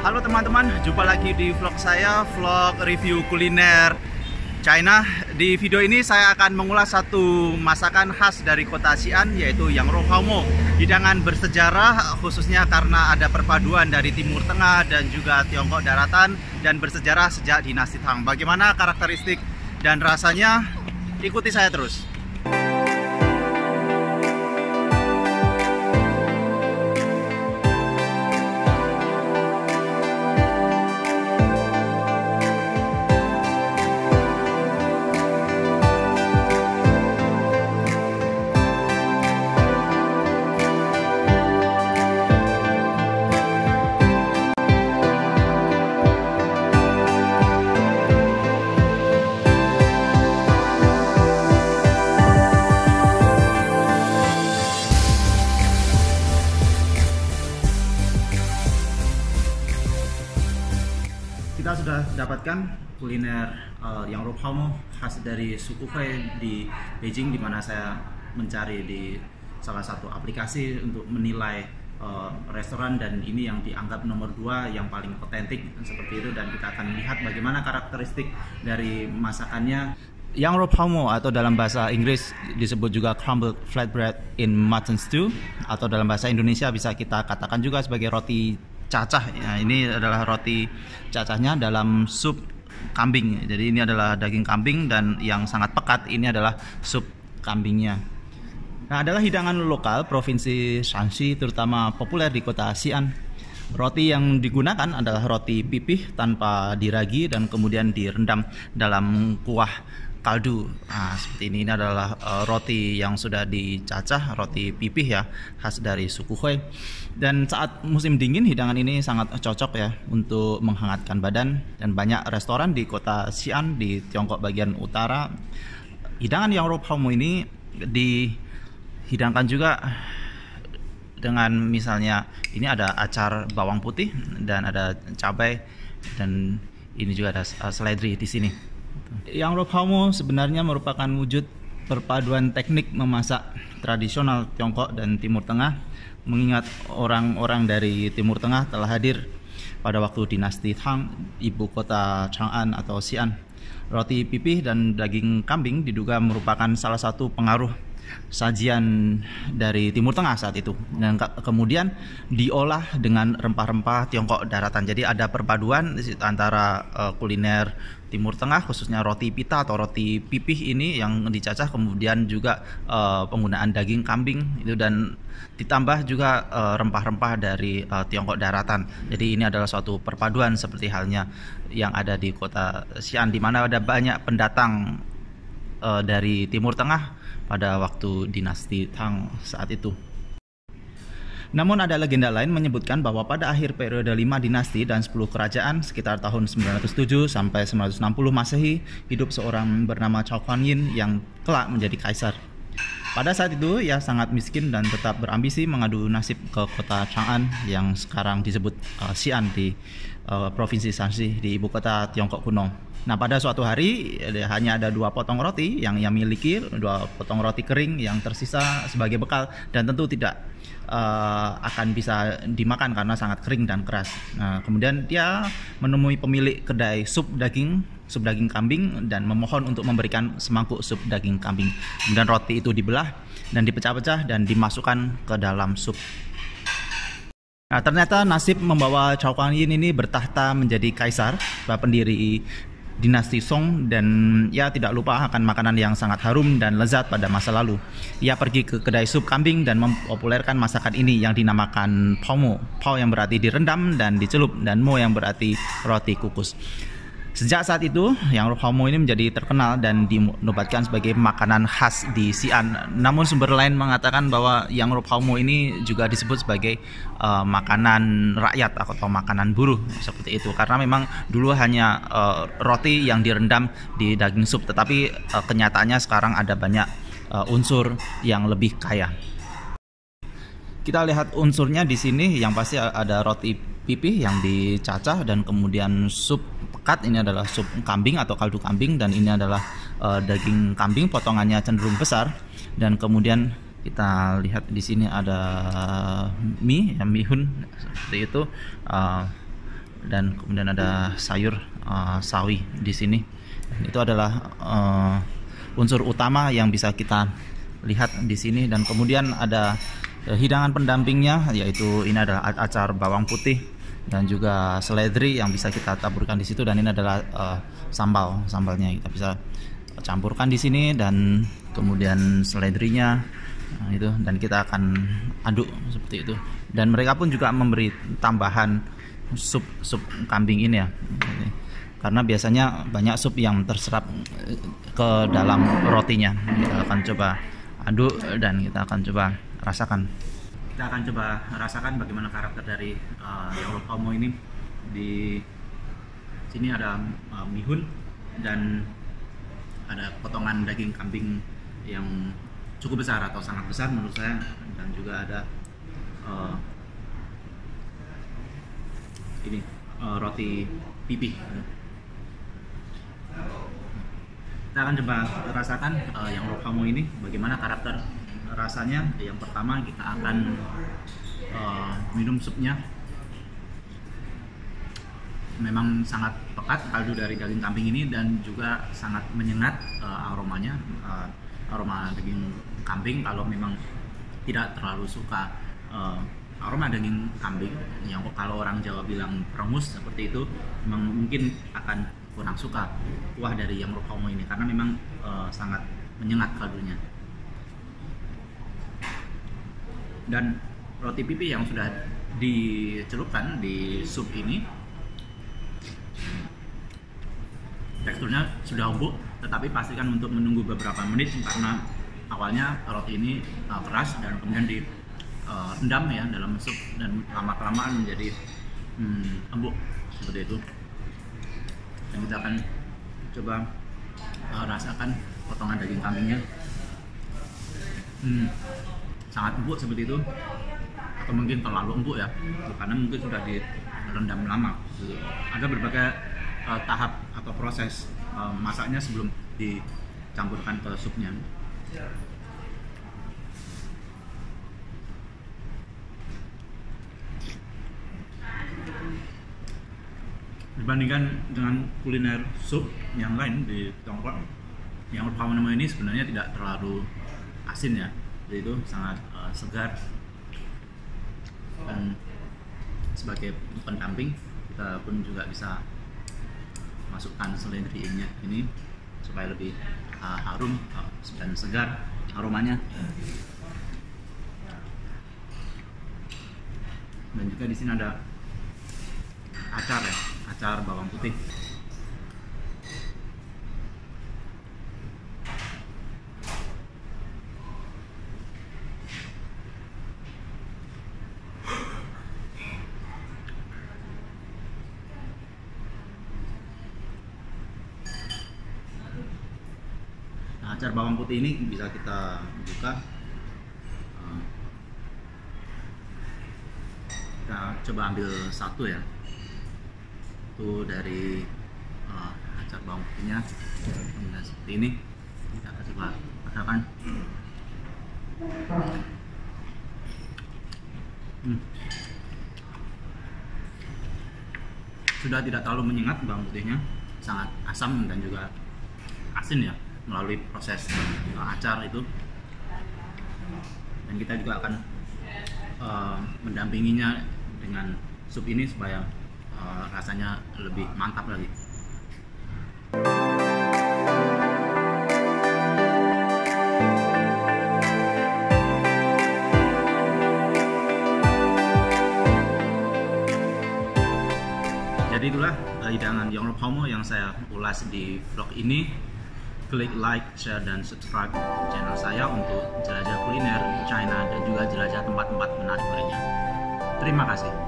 Halo teman-teman, jumpa lagi di vlog saya, vlog review kuliner China. Di video ini saya akan mengulas satu masakan khas dari kota Xi'an, yaitu Yang Rou Hao Mo. Hidangan bersejarah khususnya karena ada perpaduan dari Timur Tengah dan juga Tiongkok daratan, dan bersejarah sejak dinasti Tang. Bagaimana karakteristik dan rasanya? Ikuti saya terus. Kita sudah dapatkan kuliner Yang Rou Hao Mo khas dari suku Hui di Beijing, di mana saya mencari di salah satu aplikasi untuk menilai restoran, dan ini yang dianggap nomor 2 yang paling otentik seperti itu, dan kita akan lihat bagaimana karakteristik dari masakannya. Yang Rou Hao Mo atau dalam bahasa Inggris disebut juga crumbled flatbread in mutton stew, atau dalam bahasa Indonesia bisa kita katakan juga sebagai roti cacah. Ya, ini adalah roti cacahnya dalam sup kambing. Jadi ini adalah daging kambing, dan yang sangat pekat ini adalah sup kambingnya. Nah, adalah hidangan lokal provinsi Shanxi, terutama populer di kota Xi'an. Roti yang digunakan adalah roti pipih tanpa diragi dan kemudian direndam dalam kuah kaldu. Nah, seperti ini adalah roti yang sudah dicacah, roti pipih ya, khas dari suku Hui. Dan saat musim dingin, hidangan ini sangat cocok ya untuk menghangatkan badan, dan banyak restoran di kota Xi'an di Tiongkok bagian utara. Hidangan Yang Rou Hao Mo ini dihidangkan juga dengan misalnya ini ada acar bawang putih dan ada cabai, dan ini juga ada seledri di sini. Yang Rou Hao Mo sebenarnya merupakan wujud perpaduan teknik memasak tradisional Tiongkok dan Timur Tengah, mengingat orang-orang dari Timur Tengah telah hadir pada waktu dinasti Tang, ibu kota Chang'an atau Xi'an. Roti pipih dan daging kambing diduga merupakan salah satu pengaruh sajian dari Timur Tengah saat itu, dan kemudian diolah dengan rempah-rempah Tiongkok daratan. Jadi ada perpaduan antara kuliner Timur Tengah, khususnya roti pita atau roti pipih ini yang dicacah, kemudian juga penggunaan daging kambing itu, dan ditambah juga rempah-rempah dari Tiongkok daratan. Jadi ini adalah suatu perpaduan seperti halnya yang ada di kota Xi'an, di mana ada banyak pendatang dari Timur Tengah pada waktu dinasti Tang saat itu. Namun ada legenda lain menyebutkan bahwa pada akhir periode 5 dinasti dan 10 kerajaan sekitar tahun 907 sampai 960 Masehi, hidup seorang bernama Cao Guanyin yang kelak menjadi kaisar. Pada saat itu ia sangat miskin dan tetap berambisi mengadu nasib ke kota Chang'an yang sekarang disebut Xi'an di provinsi Shanxi di ibu kota Tiongkok kuno. Nah, pada suatu hari hanya ada 2 potong roti yang ia miliki, 2 potong roti kering yang tersisa sebagai bekal, dan tentu tidak akan bisa dimakan karena sangat kering dan keras. Nah, kemudian dia menemui pemilik kedai sup daging kambing dan memohon untuk memberikan semangkuk sup daging kambing. Kemudian roti itu dibelah dan dipecah-pecah dan dimasukkan ke dalam sup. Nah, ternyata nasib membawa Cao Guanyin ini bertahta menjadi kaisar, pendiri dinasti Song, dan ia tidak lupa akan makanan yang sangat harum dan lezat pada masa lalu. Ia pergi ke kedai sup kambing dan mempopulerkan masakan ini yang dinamakan Pao Mo. Pao yang berarti direndam dan dicelup, dan Mo yang berarti roti kukus. Sejak saat itu, Yang Rou Hao Mo ini menjadi terkenal dan dinobatkan sebagai makanan khas di Xi'an. Namun sumber lain mengatakan bahwa Yang Rou Hao Mo ini juga disebut sebagai makanan rakyat atau makanan buruh, seperti itu. Karena memang dulu hanya roti yang direndam di daging sup, tetapi kenyataannya sekarang ada banyak unsur yang lebih kaya. Kita lihat unsurnya di sini, yang pasti ada roti pipih yang dicacah, dan kemudian sup pekat, ini adalah sup kambing atau kaldu kambing, dan ini adalah daging kambing potongannya cenderung besar, dan kemudian kita lihat di sini ada mie, ya, mihun seperti itu, dan kemudian ada sayur sawi di sini. Dan itu adalah unsur utama yang bisa kita lihat di sini. Dan kemudian ada hidangan pendampingnya, yaitu ini adalah acar bawang putih dan juga seledri yang bisa kita taburkan di situ. Dan ini adalah sambalnya kita bisa campurkan di sini, dan kemudian seledrinya itu, dan kita akan aduk seperti itu. Dan mereka pun juga memberi tambahan sup kambing ini ya, karena biasanya banyak sup yang terserap ke dalam rotinya. Kita akan coba aduk dan kita akan coba rasakan. Kita akan coba rasakan bagaimana karakter dari yang Rophaumo ini. Di sini ada mihun dan ada potongan daging kambing yang cukup besar atau sangat besar menurut saya, dan juga ada ini roti pipi. Kita akan coba rasakan yang Rophaumo ini bagaimana karakter rasanya. Yang pertama kita akan minum supnya. Memang sangat pekat kaldu dari daging kambing ini, dan juga sangat menyengat aromanya, aroma daging kambing. Kalau memang tidak terlalu suka aroma daging kambing, yang kalau orang Jawa bilang perengus seperti itu, memang mungkin akan kurang suka kuah dari yang Rophaumo ini, karena memang sangat menyengat kaldunya. Dan roti pipi yang sudah dicelupkan di sup ini, teksturnya sudah empuk, tetapi pastikan untuk menunggu beberapa menit, karena awalnya roti ini keras dan kemudian direndam ya dalam sup, dan lama-kelamaan menjadi empuk seperti itu. Dan kita akan coba rasakan potongan daging kambingnya. Sangat empuk seperti itu, atau mungkin terlalu empuk ya, karena mungkin sudah direndam lama. Ada berbagai tahap atau proses masaknya sebelum dicampurkan ke supnya. Dibandingkan dengan kuliner sup yang lain di Tiongkok, yang Rophaumo ini sebenarnya tidak terlalu asin ya, jadi itu sangat segar. Dan sebagai pendamping kita pun juga bisa masukkan seledrinya ini supaya lebih harum dan segar aromanya. Dan juga di sini ada acar ya, acar bawang putih. Acar bawang putih ini bisa kita buka. Kita coba ambil satu ya, itu dari acar bawang putihnya. Nah, seperti ini kita coba rasakan. Sudah tidak terlalu menyengat bawang putihnya, sangat asam dan juga asin ya, melalui proses acar itu. Dan kita juga akan mendampinginya dengan sup ini supaya rasanya lebih mantap lagi. Jadi itulah hidangan yang Rophaumo yang saya ulas di vlog ini. Klik like, share, dan subscribe channel saya untuk jelajah kuliner China dan juga jelajah tempat-tempat menarik lainnya. Terima kasih.